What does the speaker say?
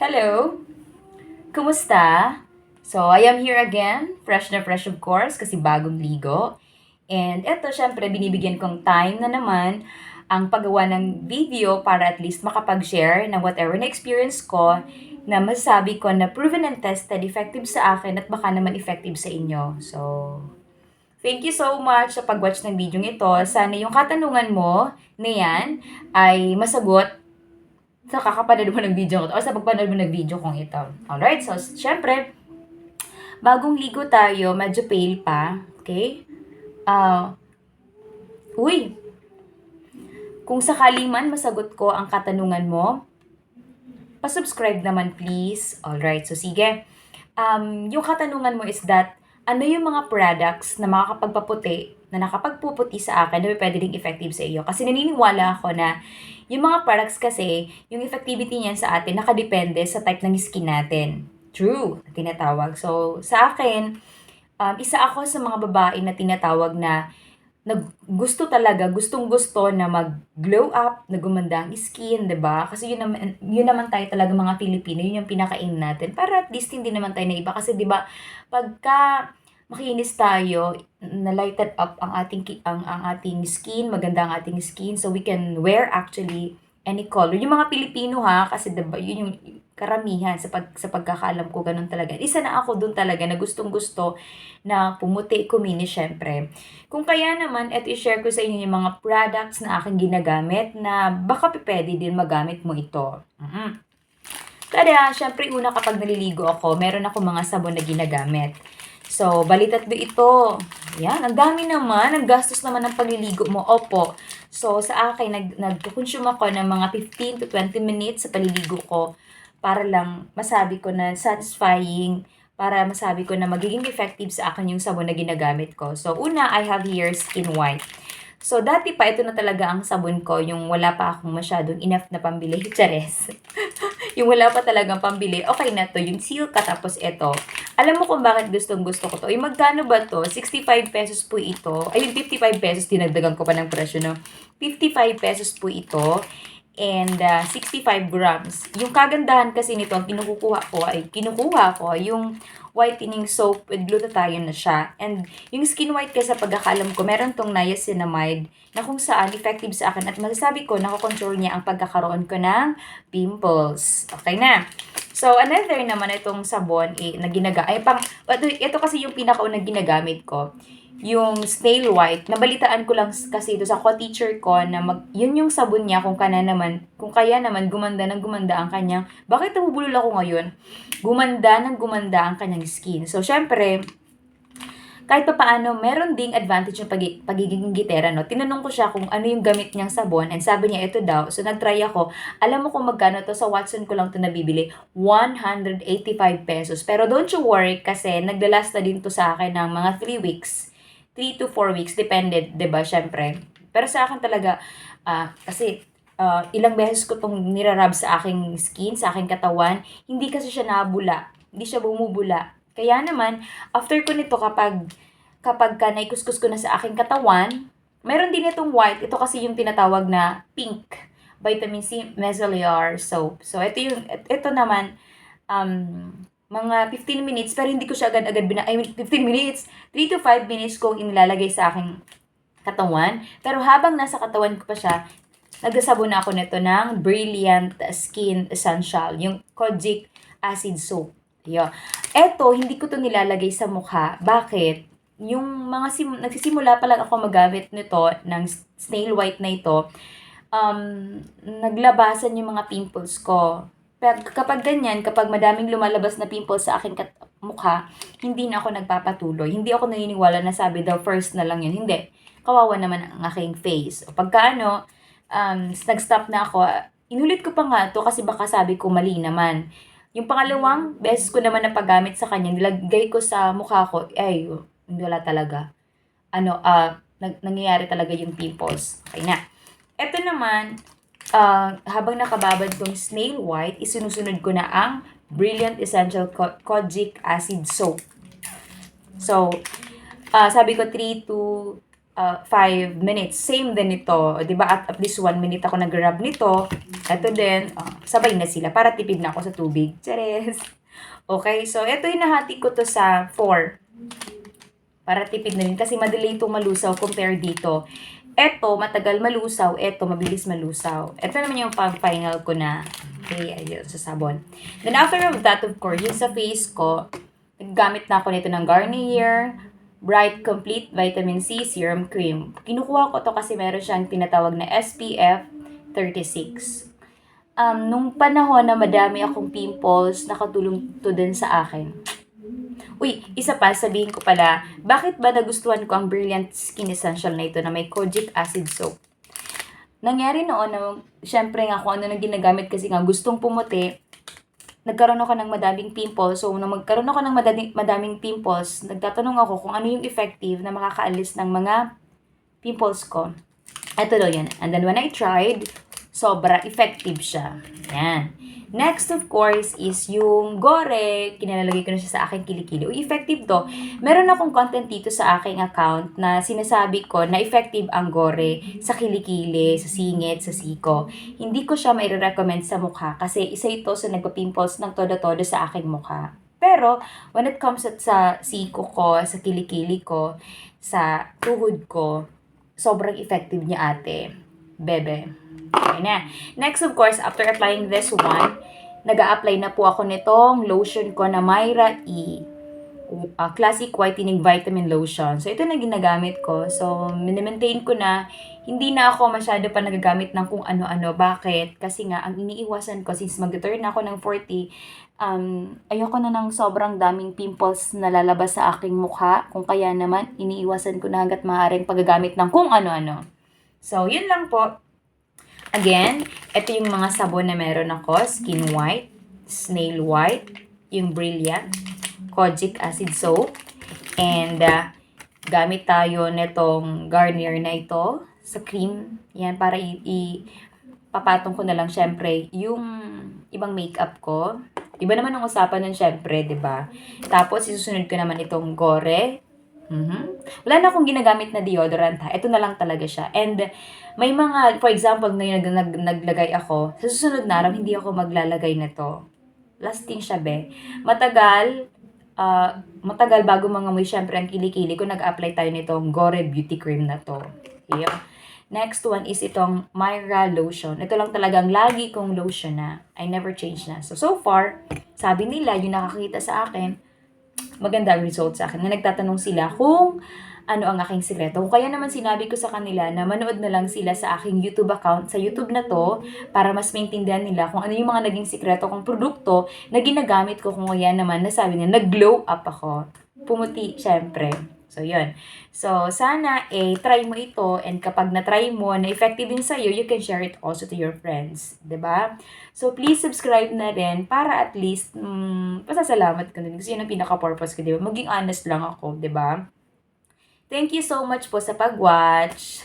Hello! Kumusta? So, I am here again, fresh na fresh of course, kasi bagong ligo. And eto, syempre, binibigyan kong time na naman ang paggawa ng video para at least makapag-share ng whatever na experience ko na masasabi ko na proven and tested, effective sa akin at baka naman effective sa inyo. So, thank you so much sa pag-watch ng video ito. Sana yung katanungan mo na yan ay masagot sa kakapanood mo ng video ko o sa pagpanood mo ng video kong ito. Alright, so syempre, bagong ligo tayo, medyo pale pa, okay? Ah, uy, kung sakali man masagot ko ang katanungan mo, pa-subscribe naman please. Alright, so sige. Yung katanungan mo is that, ano yung mga products na makakapagpaputi, na nakapagpuputi sa akin na pwede ding effective sa iyo? Kasi naniniwala ako na yung mga products kasi, yung effectivity niyan sa atin nakadepende sa type ng skin natin. True, na tinatawag. So, sa akin, isa ako sa mga babae na tinatawag na gusto talaga, gustong-gusto na mag-glow up, na gumanda ang skin, 'di ba? Kasi yun naman tayo talaga mga Pilipino, yun yung pinaka-aim natin. Para at least hindi naman tayo naiba kasi 'di ba, pagka makinis tayo, na lighted up ang ating skin, maganda ang ating skin, so we can wear actually any color. Yung mga Pilipino ha, kasi 'di ba, yun yung karamihan sa pagkakaalam ko ganun talaga. Isa na ako dun talaga na gustong-gusto na pumuti, kuminis syempre. Kung kaya naman, eto i-share ko sa inyo yung mga products na aking ginagamit na baka pwede din magamit mo ito. Kaya, syempre una kapag naliligo ako, meron ako mga sabon na ginagamit. So, balitatlo ito. Yan, ang dami naman, ang gastos naman ng pagliligo mo. Opo. So, sa akin, nag-consume ako ng mga 15 to 20 minutes sa paliligo ko para lang masabi ko na satisfying, para masabi ko na magiging effective sa akin yung sabon na ginagamit ko. So, una, I have here Skin White. So, dati pa, ito na talaga ang sabon ko, yung wala pa akong masyadong enough na pambili. Chares. Yung wala pa talagang pambili, okay na to. Yung Silka, tapos ito. Alam mo kung bakit gustong gusto ko to? Ay, magkano ba to? 65 pesos po ito. Ayun, 55 pesos. Dinagdagan ko pa ng presyo, no? 55 pesos po ito. And 65 grams. Yung kagandahan kasi nito, ang kinukuha ko yung whitening soap with glutathione na siya. And yung Skin White kasi sa pagkakalam ko, meron tong niacinamide na kung saan effective sa akin at masasabi ko, nakokontrol niya ang pagkakaroon ko ng pimples. Okay na. So, another naman itong sabon ito kasi yung pinakaunang ginagamit ko, yung Snail White. Nabalitaan ko lang kasi ito sa co-teacher ko na yun yung sabon niya kung kaya naman gumanda ng gumanda ang kanyang, bakit nabubulol ako ngayon? Gumanda ng gumanda ang kanyang skin. So, syempre, kahit pa paano, meron ding advantage yung pagiging gitera, no? Tinanong ko siya kung ano yung gamit niyang sabon, and sabi niya, ito daw. So, nagtry ako. Alam mo kung magkano to? Sa Watson ko lang to nabibili. 185 pesos. Pero don't you worry, kasi naglalast na din to sa akin ng mga 3 weeks. 3 to 4 weeks, depende, 'di ba, syempre. Pero sa akin talaga, kasi ilang beses ko tong nirarab sa aking skin, sa aking katawan, hindi kasi siya nabula. Hindi siya bumubula. Kaya naman, after ko nito kapag ka naikuskus ko na sa aking katawan, meron din itong white. Ito kasi yung tinatawag na pink vitamin C micellar soap. So ito naman mga 15 minutes, pero hindi ko siya agad-agad 15 minutes, 3 to 5 minutes kong inilalagay sa aking katawan. Pero habang nasa katawan ko pa siya, nagsasabon na ako nito ng Brilliant Skin Essential, yung kojic acid soap. Yo. Eto, hindi ko to nilalagay sa mukha. Bakit? Yung mga nagsisimula pa lang ako magamit nito, ng snail white na ito, naglabasan yung mga pimples ko. Pero kapag ganyan, kapag madaming lumalabas na pimples sa aking mukha, hindi na ako nagpapatuloy. Hindi ako naniniwala na sabi daw first na lang yun. Hindi. Kawawa naman ang aking face. O pagka nag-stop na ako, inulit ko pa nga to kasi baka sabi ko mali naman. Yung pangalawang beses ko naman na paggamit sa kanya, nilagay ko sa mukha ko, ay, hindi wala talaga. Nangyayari talaga yung pimples. Okay na. Ito naman, habang nakababad tong snail white, isinusunod ko na ang Brilliant Essential Kojic Acid Soap. So, sabi ko 3 to 5 minutes. Same din ito. Di ba? At least 1 minute ako nag-grab nito. Ito din. Sabay na sila para tipid na ako sa tubig. Cheers! Okay, so ito yung nahati ko to sa 4. Para tipid na rin. Kasi madelay itong malusaw compare dito. Ito, matagal malusaw. Ito, mabilis malusaw. Ito naman yung pang-final ko na. Okay, ayun, sa sabon. Then after of that, of course, yung sa face ko, gamit na ako nito ng Garnier Bright Complete Vitamin C Serum Cream. Kinukuha ko to kasi meron siyang tinatawag na SPF 36. Nung panahon na madami akong pimples, nakatulong to din sa akin. Uy, isa pa, sabihin ko pala, bakit ba nagustuhan ko ang Brilliant Skin Essential na ito na may kojic acid soap? Nangyari noon na, syempre nga kung ano nang ginagamit kasi nga gustong pumuti, nagkaroon ako ng madaming pimples. So, nung magkaroon ako ng madaming pimples, nagtatanong ako kung ano yung effective na makakaalis ng mga pimples ko. Ito daw yan. And then when I tried, sobra effective siya. Yan. Next, of course, is yung Gore. Kinalalagay ko na siya sa aking kilikili. Uy, effective to. Meron akong content dito sa aking account na sinasabi ko na effective ang Gore sa kilikili, sa singit, sa siko. Hindi ko siya mai-recommend sa mukha kasi isa ito sa nagpa-pimples ng todo-todo sa aking mukha. Pero, when it comes at sa siko ko, sa kilikili ko, sa tuhod ko, sobrang effective niya ate. Bebe. Okay na. Next, of course, after applying this one, nag-a-apply na po ako nitong lotion ko na Myra E. Classic Whitening Vitamin Lotion. So, ito na ginagamit ko. So, minimaintain ko na. Hindi na ako masyado pa nagagamit ng kung ano-ano. Bakit? Kasi nga, ang iniiwasan ko, since mag-turn na ako ng 40, ayoko na ng sobrang daming pimples na lalabas sa aking mukha. Kung kaya naman, iniiwasan ko na hanggat maaaring paggagamit ng kung ano-ano. So, yun lang po. Again, ito yung mga sabon na meron ako. Skin White, Snail White, yung Brilliant, Kojic Acid Soap, and gamit tayo netong Garnier na ito sa cream. Yan, para papatong ko na lang syempre yung ibang makeup ko. Iba naman ang usapan nun syempre, di ba? Tapos, isusunod ko naman itong Gore. Wala na akong ginagamit na deodorant ha. Ito na lang talaga siya. And may mga, for example, ngayon naglagay ako, sa susunod na araw, hindi ako maglalagay nito. Lasting siya, be. Matagal bago mangamoy, syempre, ang kilikili ko, nag-apply tayo nitong Gore Beauty Cream na to. Okay? Next one is itong Myra Lotion. Ito lang talagang lagi kong lotion na. I never change na. So far, sabi nila, yung nakakita sa akin, maganda ang result sa akin. Na nagtatanong sila kung ano ang aking sikreto. Kung kaya naman sinabi ko sa kanila na manood na lang sila sa aking YouTube account, sa YouTube na to, para mas maintindihan nila kung ano yung mga naging sikreto kong produkto na ginagamit ko. Kung kaya naman, nasabi nila, nag-glow up ako. Pumuti, syempre. So, yun. So, sana, try mo ito. And kapag na-try mo, na effective din sa'yo, you can share it also to your friends. 'Di ba? So, please subscribe na rin para at least, pasasalamat ka din. Kasi yun ang pinaka-purpose ko, 'di ba? Maging honest lang ako, 'di ba? Thank you so much po sa pag-watch.